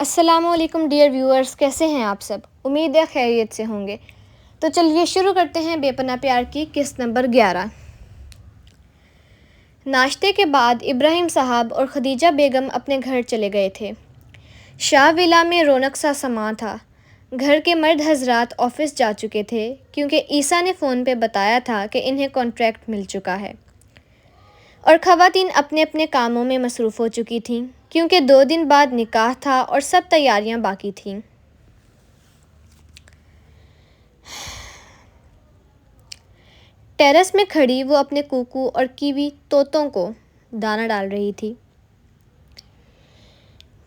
السلام علیکم dear viewers, کیسے ہیں آپ سب؟ امید ہے خیریت سے ہوں گے۔ تو چلیے شروع کرتے ہیں بے پناہ پیار کی قسط نمبر 11۔ ناشتے کے بعد ابراہیم صاحب اور خدیجہ بیگم اپنے گھر چلے گئے تھے۔ شاہ ولا میں رونق سا سما تھا۔ گھر کے مرد حضرات آفس جا چکے تھے کیونکہ عیسیٰ نے فون پہ بتایا تھا کہ انہیں کانٹریکٹ مل چکا ہے، اور خواتین اپنے اپنے کاموں میں مصروف ہو چکی تھیں کیونکہ 2 دن بعد نکاح تھا اور سب تیاریاں باقی تھیں۔ ٹیرس میں کھڑی وہ اپنے کوکو اور کیوی طوطوں کو دانہ ڈال رہی تھی۔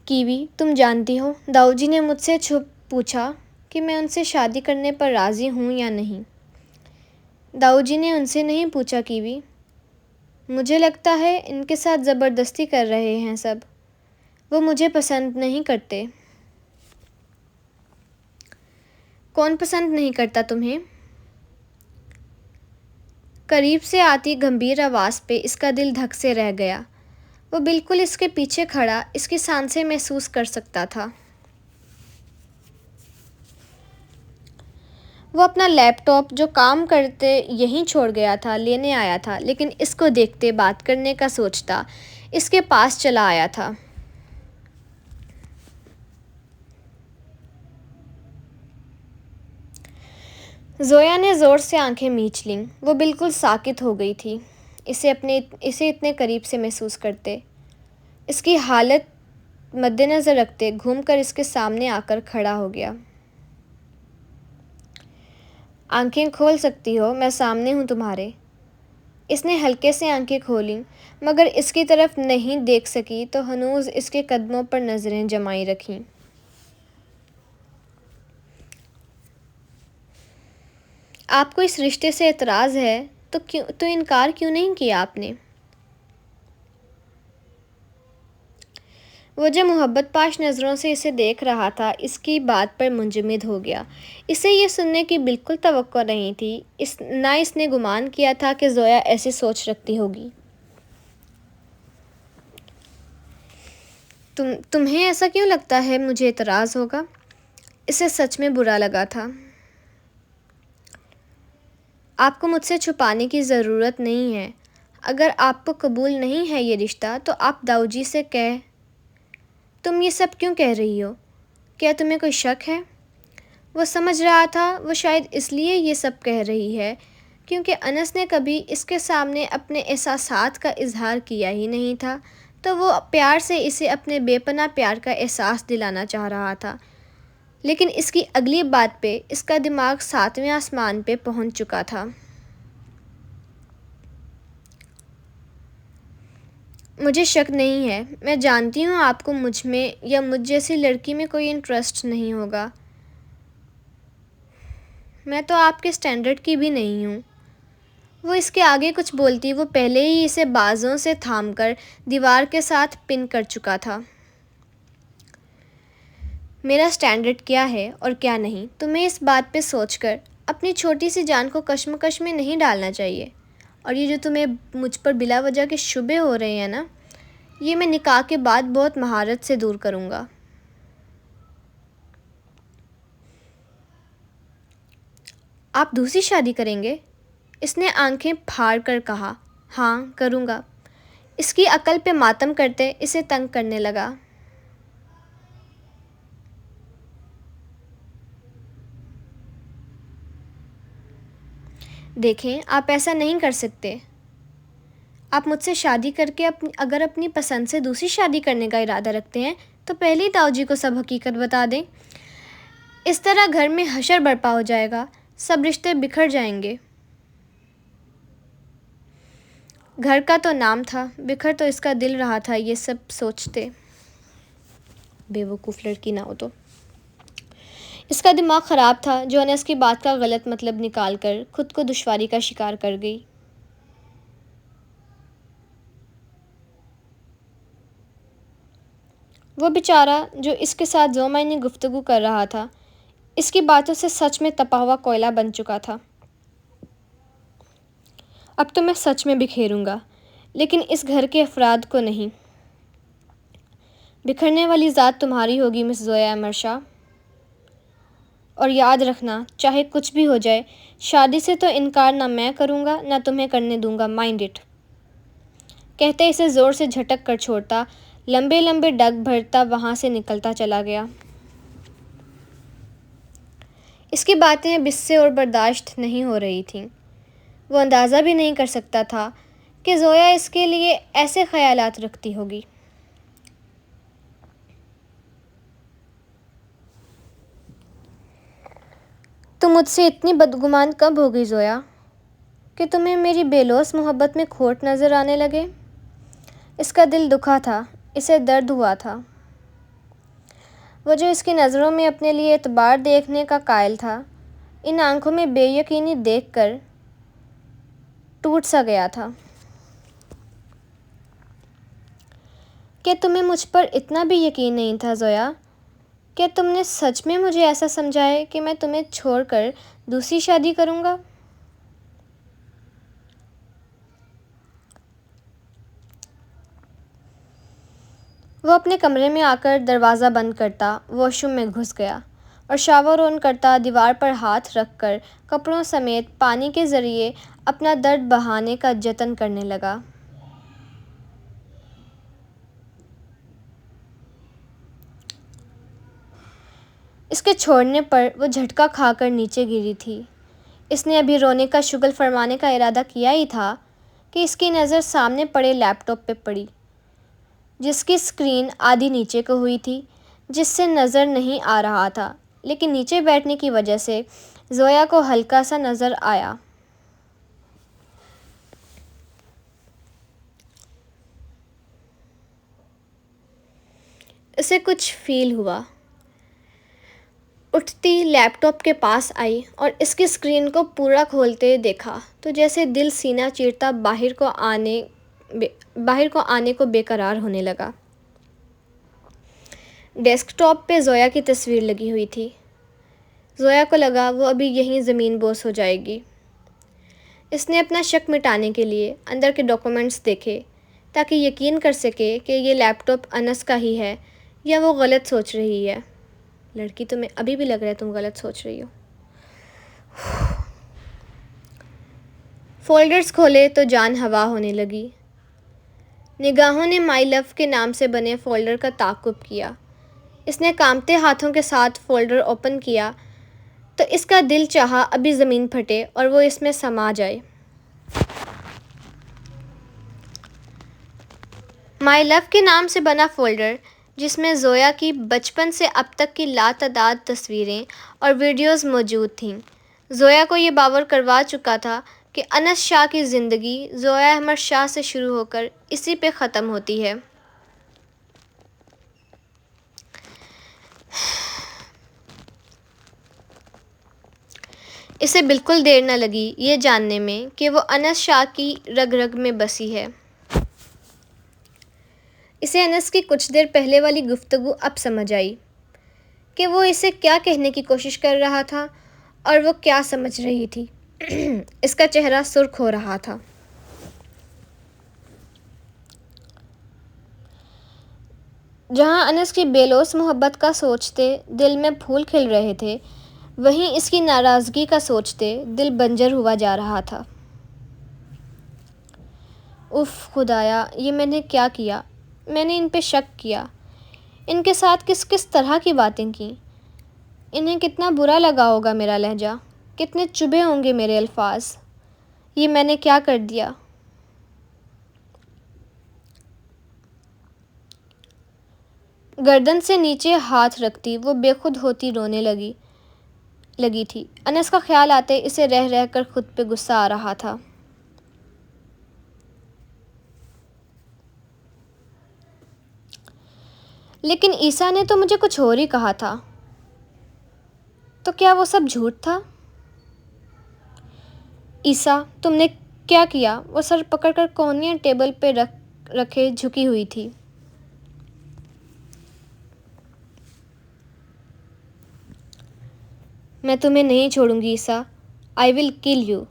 کیوی، تم جانتی ہو داؤ جی نے مجھ سے پوچھا کہ میں ان سے شادی کرنے پر راضی ہوں یا نہیں۔ داؤ جی نے ان سے نہیں پوچھا کیوی، مجھے لگتا ہے ان کے ساتھ زبردستی کر رہے ہیں سب، وہ مجھے پسند نہیں کرتے۔ کون پسند نہیں کرتا تمہیں؟ قریب سے آتی گمبھیر آواز پہ اس کا دل دھک سے رہ گیا۔ وہ بالکل اس کے پیچھے کھڑا اس کی سانسیں محسوس کر سکتا تھا۔ وہ اپنا لیپ ٹاپ جو کام کرتے یہیں چھوڑ گیا تھا لینے آیا تھا، لیکن اس کو دیکھتے بات کرنے کا سوچتا اس کے پاس چلا آیا تھا۔ زویا نے زور سے آنکھیں میچ لیں۔ وہ بالکل ساکت ہو گئی تھی اسے اتنے قریب سے محسوس کرتے۔ اس کی حالت مد نظر رکھتے گھوم کر اس کے سامنے آ کر کھڑا ہو گیا۔ آنکھیں کھول سکتی ہو، میں سامنے ہوں تمہارے۔ اس نے ہلکے سے آنکھیں کھولیں مگر اس کی طرف نہیں دیکھ سکی تو ہنوز اس کے قدموں پر نظریں جمائے رکھیں۔ آپ کو اس رشتے سے اعتراض ہے تو انکار کیوں نہیں کیا آپ نے؟ وہ جو محبت پاش نظروں سے اسے دیکھ رہا تھا اس کی بات پر منجمد ہو گیا۔ اسے یہ سننے کی بالکل توقع نہیں تھی، نہ اس نے گمان کیا تھا کہ زویا ایسی سوچ رکھتی ہوگی۔ تمہیں ایسا کیوں لگتا ہے مجھے اعتراض ہوگا؟ اسے سچ میں برا لگا تھا۔ آپ کو مجھ سے چھپانے کی ضرورت نہیں ہے۔ اگر آپ کو قبول نہیں ہے یہ رشتہ تو آپ داؤ جی سے تم یہ سب کیوں کہہ رہی ہو؟ کیا تمہیں کوئی شک ہے؟ وہ سمجھ رہا تھا وہ شاید اس لیے یہ سب کہہ رہی ہے کیونکہ انس نے کبھی اس کے سامنے اپنے احساسات کا اظہار کیا ہی نہیں تھا، تو وہ پیار سے اسے اپنے بے پناہ پیار کا احساس دلانا چاہ رہا تھا۔ لیکن اس کی اگلی بات پہ اس کا دماغ 7ویں آسمان پہ پہنچ چکا تھا۔ مجھے شک نہیں ہے، میں جانتی ہوں آپ کو مجھ میں یا مجھ جیسی لڑکی میں کوئی انٹرسٹ نہیں ہوگا۔ میں تو آپ کے سٹینڈرڈ کی بھی نہیں ہوں۔ وہ اس کے آگے کچھ بولتی وہ پہلے ہی اسے بازوں سے تھام کر دیوار کے ساتھ پن کر چکا تھا۔ میرا سٹینڈرڈ کیا ہے اور کیا نہیں، تمہیں اس بات پہ سوچ کر اپنی چھوٹی سی جان کو کشمکش میں نہیں ڈالنا چاہیے۔ اور یہ جو تمہیں مجھ پر بلا وجہ کے شبے ہو رہے ہیں نا، یہ میں نکاح کے بعد بہت مہارت سے دور کروں گا۔ آپ دوسری شادی کریں گے؟ اس نے آنکھیں پھاڑ کر کہا۔ ہاں کروں گا۔ اس کی عقل پہ ماتم کرتے اسے تنگ کرنے لگا۔ دیکھیں، آپ ایسا نہیں کر سکتے۔ آپ مجھ سے شادی کر کے اگر اپنی پسند سے دوسری شادی کرنے کا ارادہ رکھتے ہیں تو پہلے ہی داؤ جی کو سب حقیقت بتا دیں۔ اس طرح گھر میں حشر برپا ہو جائے گا، سب رشتے بکھر جائیں گے۔ گھر کا تو نام تھا، بکھر تو اس کا دل رہا تھا یہ سب سوچتے۔ بے وقوف لڑکی نہ ہو تو۔ اس کا دماغ خراب تھا جو انس کی بات کا غلط مطلب نکال کر خود کو دشواری کا شکار کر گئی۔ وہ بیچارہ جو اس کے ساتھ 2 مہینے گفتگو کر رہا تھا اس کی باتوں سے سچ میں تپا ہوا کوئلہ بن چکا تھا۔ اب تو میں سچ میں بکھیروں گا، لیکن اس گھر کے افراد کو نہیں۔ بکھرنے والی ذات تمہاری ہوگی مس زویا امر شاہ، اور یاد رکھنا چاہے کچھ بھی ہو جائے شادی سے تو انکار نہ میں کروں گا نہ تمہیں کرنے دوں گا، مائنڈ اٹ۔ کہتے اسے زور سے جھٹک کر چھوڑتا، لمبے لمبے ڈگ بھرتا وہاں سے نکلتا چلا گیا۔ اس کی باتیں اب اس سے اور برداشت نہیں ہو رہی تھیں۔ وہ اندازہ بھی نہیں کر سکتا تھا کہ زویا اس کے لیے ایسے خیالات رکھتی ہوگی۔ تم مجھ سے اتنی بدگمان کب ہو گئی زویا کہ تمہیں میری بے لوث محبت میں کھوٹ نظر آنے لگے؟ اس کا دل دکھا تھا، اسے درد ہوا تھا۔ وہ جو اس کی نظروں میں اپنے لیے اعتبار دیکھنے کا قائل تھا، ان آنکھوں میں بے یقینی دیکھ کر ٹوٹ سا گیا تھا۔ کہ تمہیں مجھ پر اتنا بھی یقین نہیں تھا زویا؟ کہ تم نے سچ میں مجھے ایسا سمجھا ہے کہ میں تمہیں چھوڑ کر دوسری شادی کروں گا؟ وہ اپنے کمرے میں آ کر دروازہ بند کرتا، واش روم میں گھس گیا اور شاور آن کرتا، دیوار پر ہاتھ رکھ کر کپڑوں سمیت پانی کے ذریعے اپنا درد بہانے کا جتن کرنے لگا۔ اس کے چھوڑنے پر وہ جھٹکا کھا کر نیچے گری تھی۔ اس نے ابھی رونے کا شغل فرمانے کا ارادہ کیا ہی تھا کہ اس کی نظر سامنے پڑے لیپ ٹاپ پہ پڑی، جس کی اسکرین آدھی نیچے کو ہوئی تھی، جس سے نظر نہیں آ رہا تھا، لیکن نیچے بیٹھنے کی وجہ سے زویا کو ہلکا سا نظر آیا۔ اسے کچھ فیل ہوا۔ اٹھتی لیپ ٹاپ کے پاس آئی اور اس کی اسکرین کو پورا کھولتے دیکھا تو جیسے دل سینہ چیرتا باہر کو آنے کو بے قرار ہونے لگا۔ ڈیسک ٹاپ پہ زویا کی تصویر لگی ہوئی تھی۔ زویا کو لگا وہ ابھی یہیں زمین بوس ہو جائے گی۔ اس نے اپنا شک مٹانے کے لیے اندر کے ڈاکومنٹس دیکھے تاکہ یقین کر سکے کہ یہ لیپ ٹاپ انس کا ہی ہے یا وہ غلط سوچ رہی ہے۔ لڑکی، تمہیں ابھی بھی لگ رہا ہے تم غلط سوچ رہی ہو۔ فولڈرز کھولے تو جان ہوا ہونے لگی۔ نگاہوں نے مائی لو کے نام سے بنے فولڈر کا تعاقب کیا۔ اس نے کانپتے ہاتھوں کے ساتھ فولڈر اوپن کیا تو اس کا دل چاہا ابھی زمین پھٹے اور وہ اس میں سما جائے۔ مائی لو کے نام سے بنا فولڈر، جس میں زویا کی بچپن سے اب تک کی لاتعداد تصویریں اور ویڈیوز موجود تھیں، زویا کو یہ باور کروا چکا تھا کہ انس شاہ کی زندگی زویا احمد شاہ سے شروع ہو کر اسی پہ ختم ہوتی ہے۔ اسے بالکل دیر نہ لگی یہ جاننے میں کہ وہ انس شاہ کی رگ رگ میں بسی ہے۔ اسے انس کی کچھ دیر پہلے والی گفتگو اب سمجھ آئی کہ وہ اسے کیا کہنے کی کوشش کر رہا تھا اور وہ کیا سمجھ رہی تھی۔ اس کا چہرہ سرخ ہو رہا تھا۔ جہاں انس کی بے لوث محبت کا سوچتے دل میں پھول کھل رہے تھے، وہیں اس کی ناراضگی کا سوچتے دل بنجر ہوا جا رہا تھا۔ اف خدایا، یہ میں نے کیا کیا؟ میں نے ان پہ شک کیا، ان کے ساتھ کس کس طرح کی باتیں کیں۔ انہیں کتنا برا لگا ہوگا میرا لہجہ، کتنے چبھے ہوں گے میرے الفاظ۔ یہ میں نے کیا کر دیا؟ گردن سے نیچے ہاتھ رکھتی وہ بے خود ہوتی رونے لگی تھی۔ انس کا خیال آتے اسے رہ رہ کر خود پہ غصہ آ رہا تھا۔ لیکن عیسیٰ نے تو مجھے کچھ اور ہی کہا تھا، تو کیا وہ سب جھوٹ تھا؟ عیسیٰ، تم نے کیا کیا؟ وہ سر پکڑ کر کونیاں ٹیبل پہ رکھے جھکی ہوئی تھی۔ میں تمہیں نہیں چھوڑوں گی عیسیٰ، آئی ول کل یو۔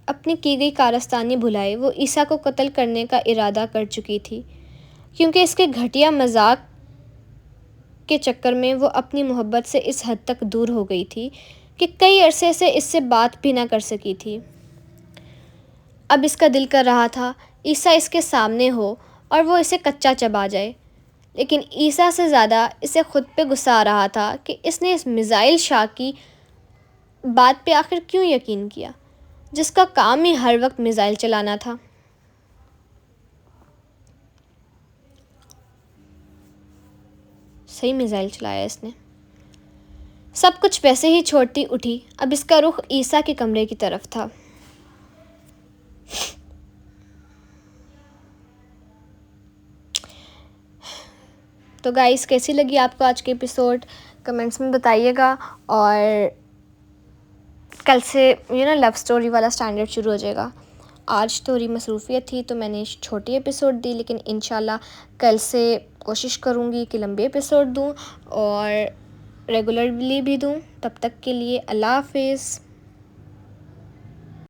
اپنی کی گئی کارستانی بھلائے وہ عیسیٰ کو قتل کرنے کا ارادہ کر چکی تھی، کیونکہ اس کے گھٹیا مذاق کے چکر میں وہ اپنی محبت سے اس حد تک دور ہو گئی تھی کہ کئی عرصے سے اس سے بات بھی نہ کر سکی تھی۔ اب اس کا دل کر رہا تھا عیسیٰ اس کے سامنے ہو اور وہ اسے کچا چبا جائے، لیکن عیسیٰ سے زیادہ اسے خود پہ غصہ آ رہا تھا کہ اس نے اس میزائل شاہ کی بات پہ آخر کیوں یقین کیا، جس کا کام ہی ہر وقت میزائل چلانا تھا۔ صحیح میزائل چلایا اس نے۔ سب کچھ ویسے ہی چھوڑتی اٹھی، اب اس کا رخ عیسیٰ کے کمرے کی طرف تھا۔ تو گائز، کیسی لگی آپ کو آج کے ایپیسوڈ؟ کمنٹس میں بتائیے گا، اور کل سے لو سٹوری والا سٹینڈرڈ شروع ہو جائے گا۔ آج تھوڑی مصروفیت تھی تو میں نے چھوٹی ایپیسوڈ دی، لیکن انشاءاللہ کل سے کوشش کروں گی کہ لمبے ایپیسوڈ دوں اور ریگولرلی بھی دوں۔ تب تک کے لیے اللہ حافظ۔